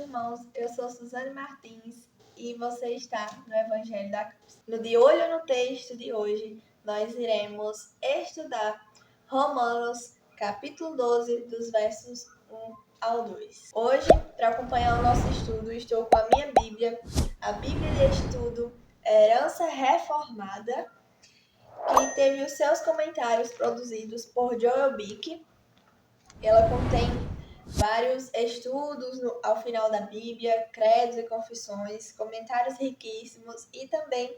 irmãos, eu sou Suzane Martins e você está no Evangelho da Cruz. No De Olho no Texto de hoje, nós iremos estudar Romanos, capítulo 12, dos versos 1 ao 2. Hoje, para acompanhar o nosso estudo, estou com a minha Bíblia, a Bíblia de Estudo Herança Reformada, que teve os seus comentários produzidos por Joel Bick. Ela contém vários estudos ao final da Bíblia, credos e confissões, comentários riquíssimos e também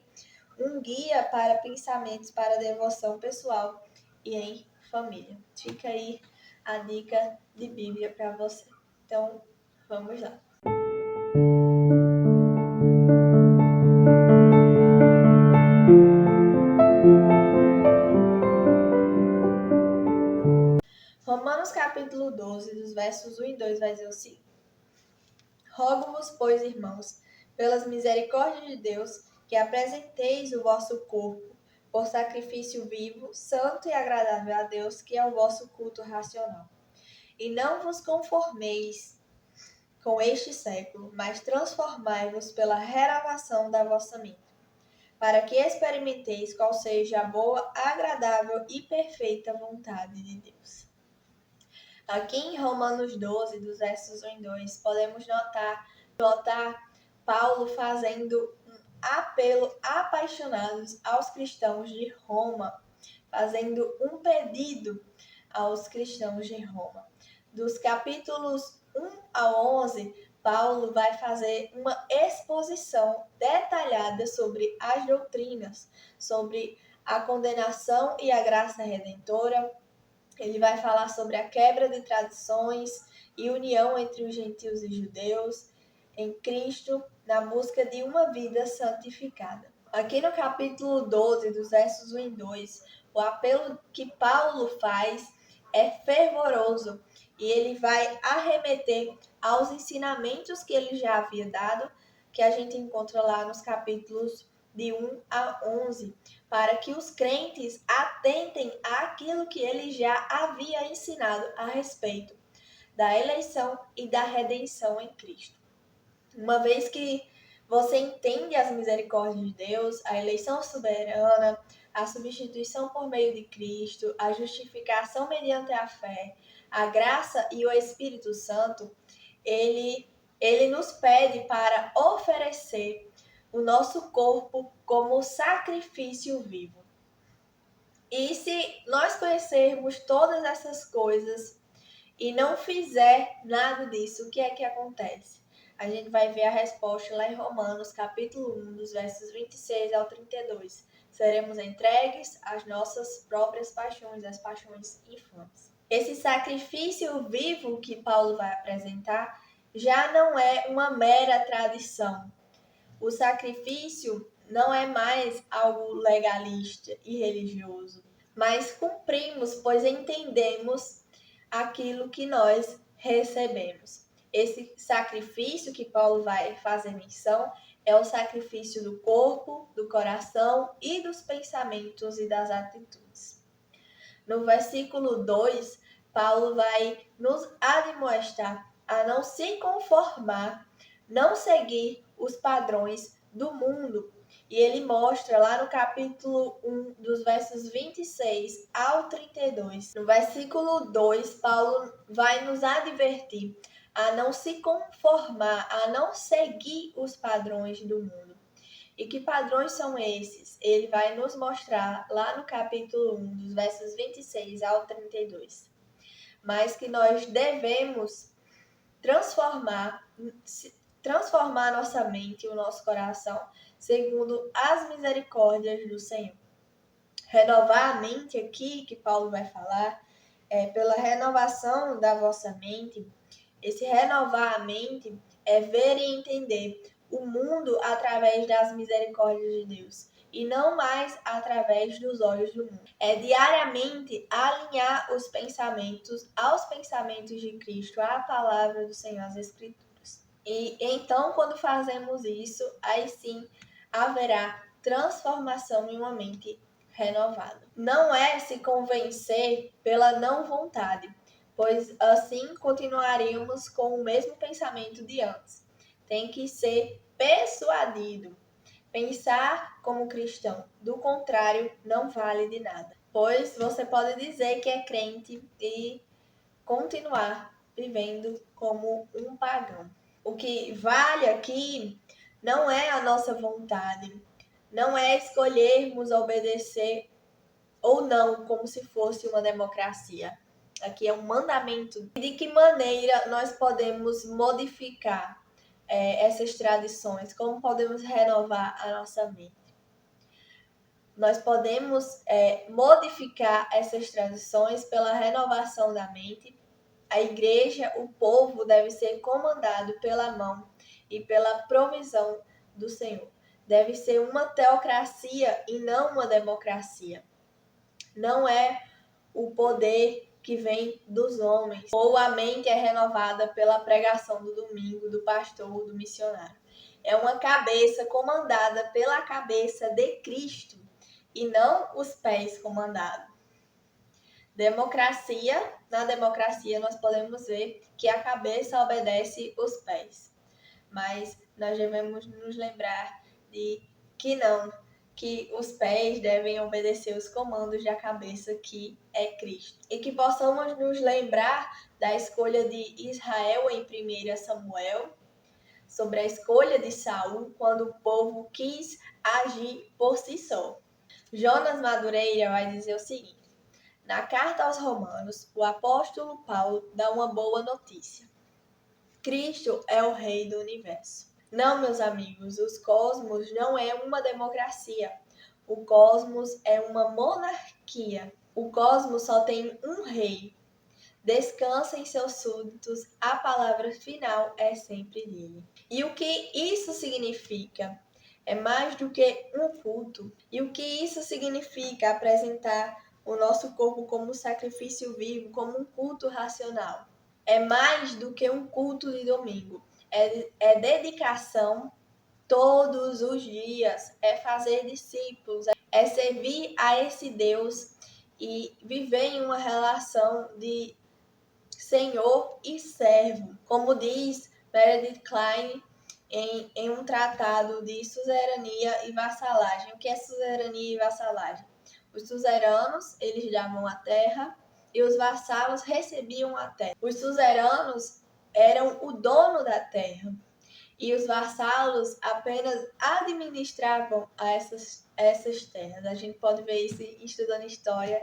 um guia para pensamentos para devoção pessoal e em família. Fica aí a dica de Bíblia para você. Então, vamos lá. Romanos capítulo 12, dos versos 1 e 2 vai dizer o seguinte: Rogo-vos, pois, irmãos, pelas misericórdias de Deus, que apresenteis o vosso corpo por sacrifício vivo, santo e agradável a Deus, que é o vosso culto racional. E não vos conformeis com este século, mas transformai-vos pela renovação da vossa mente, para que experimenteis qual seja a boa, agradável e perfeita vontade de Deus. Aqui em Romanos 12, dos versos 1 e 2, podemos notar Paulo fazendo um apelo apaixonado aos cristãos de Roma, fazendo um pedido aos cristãos de Roma. Dos capítulos 1 ao 11, Paulo vai fazer uma exposição detalhada sobre as doutrinas, sobre a condenação e a graça redentora. Ele vai falar sobre a quebra de tradições e união entre os gentios e judeus em Cristo, na busca de uma vida santificada. Aqui no capítulo 12, dos versos 1 e 2, o apelo que Paulo faz é fervoroso e ele vai arremeter aos ensinamentos que ele já havia dado, que a gente encontra lá nos capítulos de 1 a 11, para que os crentes atentem àquilo que ele já havia ensinado a respeito da eleição e da redenção em Cristo. Uma vez que você entende as misericórdias de Deus, a eleição soberana, a substituição por meio de Cristo, a justificação mediante a fé, a graça e o Espírito Santo, ele nos pede para oferecer o nosso corpo como sacrifício vivo. E se nós conhecermos todas essas coisas e não fizer nada disso, o que é que acontece? A gente vai ver a resposta lá em Romanos, capítulo 1, dos versos 26 ao 32. Seremos entregues às nossas próprias paixões, às paixões infames. Esse sacrifício vivo que Paulo vai apresentar já não é uma mera tradição. O sacrifício não é mais algo legalista e religioso, mas cumprimos, pois entendemos aquilo que nós recebemos. Esse sacrifício que Paulo vai fazer menção é o sacrifício do corpo, do coração e dos pensamentos e das atitudes. No versículo 2, Paulo vai nos admoestar a não se conformar, não seguir os padrões do mundo. E ele mostra lá no capítulo 1, dos versos 26 ao 32. No versículo 2, Paulo vai nos advertir a não se conformar, a não seguir os padrões do mundo. E que padrões são esses? Ele vai nos mostrar lá no capítulo 1, dos versos 26 ao 32. Mas que nós devemos transformar nossa mente e o nosso coração segundo as misericórdias do Senhor. Renovar a mente aqui, que Paulo vai falar, pela renovação da vossa mente. Esse renovar a mente é ver e entender o mundo através das misericórdias de Deus e não mais através dos olhos do mundo. É diariamente alinhar os pensamentos aos pensamentos de Cristo, à palavra do Senhor, às Escrituras. E então, quando fazemos isso, aí sim haverá transformação em uma mente renovada. Não é se convencer pela não vontade, pois assim continuaríamos com o mesmo pensamento de antes. Tem que ser persuadido. Pensar como cristão, do contrário, não vale de nada. Pois você pode dizer que é crente e continuar vivendo como um pagão. O que vale aqui não é a nossa vontade, não é escolhermos obedecer ou não, como se fosse uma democracia. Aqui é um mandamento. De que maneira nós podemos modificar essas tradições? Como podemos renovar a nossa mente? Nós podemos modificar essas tradições pela renovação da mente. A igreja, o povo, deve ser comandado pela mão e pela provisão do Senhor. Deve ser uma teocracia e não uma democracia. Não é o poder que vem dos homens, ou a mente é renovada pela pregação do domingo, do pastor, do missionário. É uma cabeça comandada pela cabeça de Cristo e não os pés comandados. Na democracia nós podemos ver que a cabeça obedece os pés, mas nós devemos nos lembrar de que não, que os pés devem obedecer os comandos da cabeça que é Cristo. E que possamos nos lembrar da escolha de Israel em 1 Samuel, sobre a escolha de Saul quando o povo quis agir por si só. Jonas Madureira vai dizer o seguinte: na carta aos Romanos, o apóstolo Paulo dá uma boa notícia. Cristo é o Rei do Universo. Não, meus amigos, os cosmos não é uma democracia. O cosmos é uma monarquia. O cosmos só tem um rei. Descansa em seus súditos, a palavra final é sempre dele. E o que isso significa? É mais do que um culto. E o que isso significa apresentar o nosso corpo como sacrifício vivo, como um culto racional? É mais do que um culto de domingo. É dedicação todos os dias. É fazer discípulos. É servir a esse Deus e viver em uma relação de senhor e servo. Como diz Meredith Kline em um tratado de suzerania e vassalagem. O que é suzerania e vassalagem? Os suzeranos, eles davam a terra e os vassalos recebiam a terra. Os suzeranos eram o dono da terra e os vassalos apenas administravam essas terras. A gente pode ver isso estudando história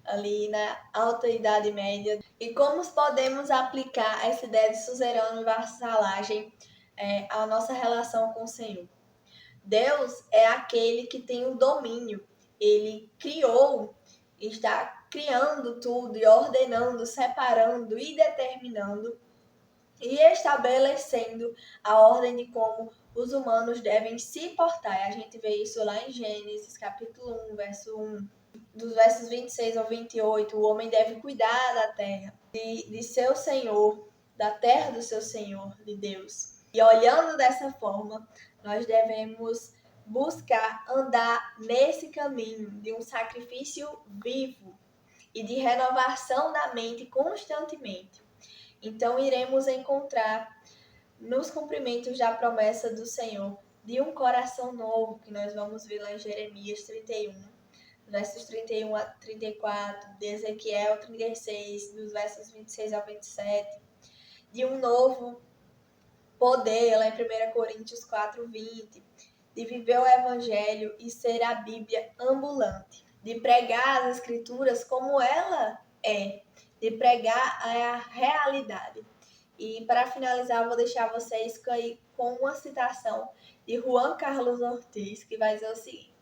ali na Alta Idade Média. E como podemos aplicar essa ideia de suzerano e vassalagem à nossa relação com o Senhor? Deus é aquele que tem o domínio. Ele criou, está criando tudo e ordenando, separando e determinando e estabelecendo a ordem de como os humanos devem se portar. E a gente vê isso lá em Gênesis, capítulo 1, verso 1. Dos versos 26 ao 28, o homem deve cuidar da terra, de seu Senhor, da terra do seu Senhor, de Deus. E olhando dessa forma, nós devemos buscar andar nesse caminho de um sacrifício vivo e de renovação da mente constantemente. Então iremos encontrar nos cumprimentos da promessa do Senhor de um coração novo, que nós vamos ver lá em Jeremias 31, versos 31 a 34, de Ezequiel 36, dos versos 26 ao 27, de um novo poder lá em 1 Coríntios 4, 20, de viver o Evangelho e ser a Bíblia ambulante, de pregar as Escrituras como ela é, de pregar a realidade. E para finalizar, vou deixar vocês com uma citação de Juan Carlos Ortiz, que vai dizer o seguinte: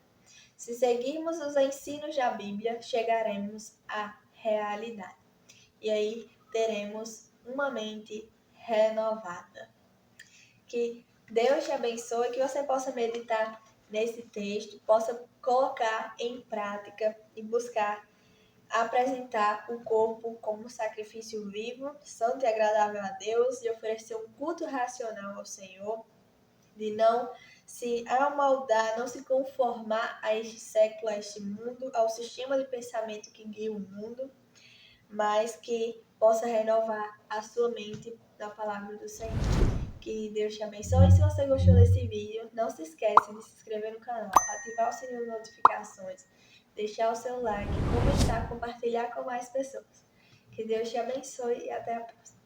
se seguirmos os ensinos da Bíblia, chegaremos à realidade. E aí teremos uma mente renovada. Que Deus te abençoe, que você possa meditar nesse texto, possa colocar em prática e buscar apresentar o corpo como sacrifício vivo, santo e agradável a Deus, e oferecer um culto racional ao Senhor, de não se amoldar, não se conformar a este século, a este mundo, ao sistema de pensamento que guia o mundo, mas que possa renovar a sua mente na palavra do Senhor. Que Deus te abençoe. E se você gostou desse vídeo, não se esqueça de se inscrever no canal, ativar o sininho de notificações, deixar o seu like, comentar, compartilhar com mais pessoas. Que Deus te abençoe e até a próxima.